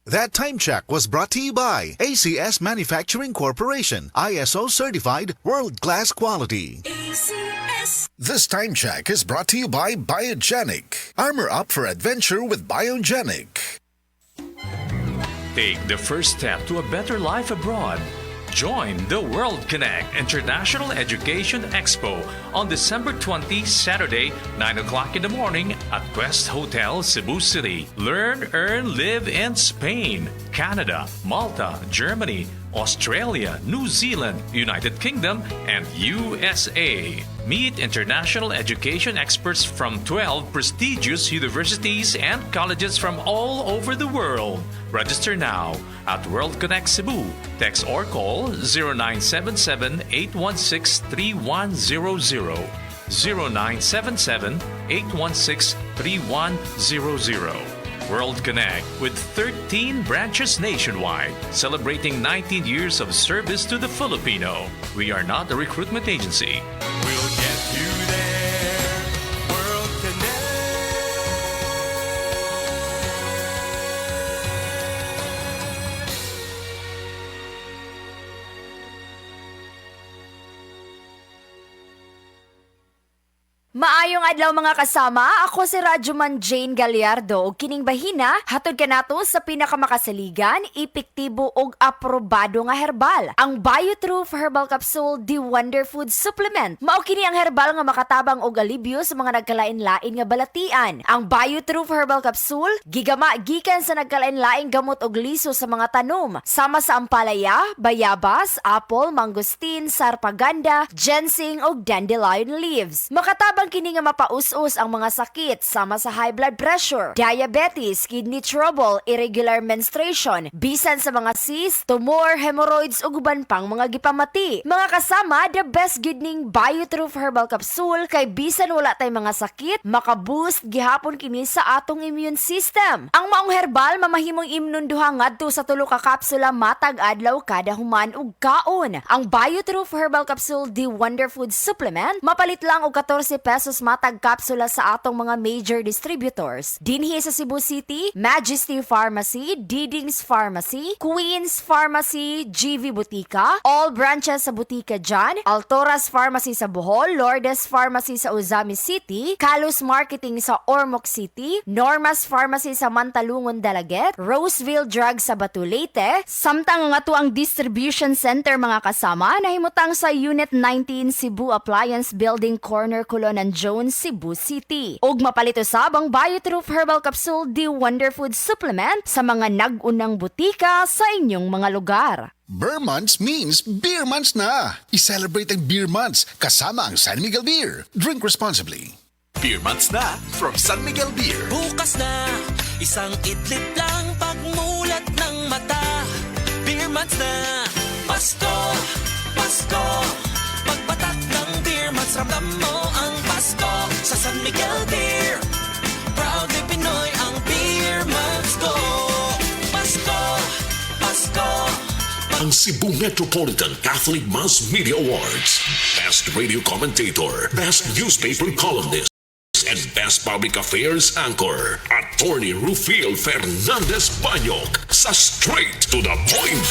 That time check was brought to you by ACS Manufacturing Corporation, ISO certified world-class quality. ACS. This time check is brought to you by Biogenic. Armor up for adventure with Biogenic. Take the first step to a better life abroad. Join the World Connect International Education Expo on December 20, Saturday, 9 o'clock in the morning at Quest Hotel, Cebu City. Learn, earn, live in Spain, Canada, Malta, Germany, Australia, New Zealand, United Kingdom, and USA. Meet international education experts from 12 prestigious universities and colleges from all over the world. Register now at World Connect Cebu. Text or call 0977-816-3100. 0977-816-3100. World Connect with 13 branches nationwide, celebrating 19 years of service to the Filipino. We are not a recruitment agency. We'll get you there. World Connect. Maayong adlaw mga kasama, ako si Radyoman Jane Gallardo ug kining bahina hatod kanato sa pinakamakasaligan, epektibo ug aprobado nga herbal, ang BioTruth Herbal Capsule The Wonder Food Supplement. Mao kini ang herbal nga makatabang og alibyo sa mga nagkalain-lain nga balatian. Ang BioTruth Herbal Capsule gigama gikan sa nagkalain-laing gamot og liso sa mga tanom, sama sa ampalaya, bayabas, apple, mangosteen, sarpaganda, ginseng ug dandelion leaves. Makatabang kini nga mapaus-us ang mga sakit sama sa high blood pressure, diabetes, kidney trouble, irregular menstruation, bisan sa mga cyst, tumor, hemorrhoids ug uban pang mga gipamati. Mga kasama, the best gid ning BioTruth Herbal Capsule kay bisan wala tay mga sakit, makaboost gihapon kini sa atong immune system. Ang maong herbal mamahimong imnunduha ngadto sa 3 ka kapsula matag adlaw kada human ug kaon. Ang BioTruth Herbal Capsule The Wonder Food Supplement mapalit lang og 14 pesos matag kapsula sa atong mga major distributors. Dinhi sa Cebu City, Majesty Pharmacy, Didings Pharmacy, Queens Pharmacy, GV Butika, all branches sa Butika dyan, Altoras Pharmacy sa Bohol, Lourdes Pharmacy sa Uzami City, Kalus Marketing sa Ormoc City, Normas Pharmacy sa Mantalungon Dalaget, Roseville Drug sa Batu Leyte, samtang nga to ang distribution center mga kasama, nahimutang sa Unit 19 Cebu Appliance Building Corner Colonan Jones, Cebu City. Og mapalit usab ang BioTruth Herbal Capsule The Wonder Food Supplement sa mga nag-unang butika sa inyong mga lugar. Beer months means beer months na. I-celebrate ang beer months kasama ang San Miguel Beer. Drink responsibly. Beer months na from San Miguel Beer. Bukas na, isang idlip lang pagmulat ng mata. Beer months na, Pasko, Pasko. Pagpatak ng beer months, ramdam mo ang Pasko sa San Miguel Beer. Proudly Pinoy ang beer months ko. Pasko, Pasko. Ang Cebu Metropolitan Catholic Mass Media Awards. Best Radio Commentator, Best Newspaper Columnist, and Best Public Affairs Anchor. Attorney Rufil Fernandez Banyok sa Straight to the Point.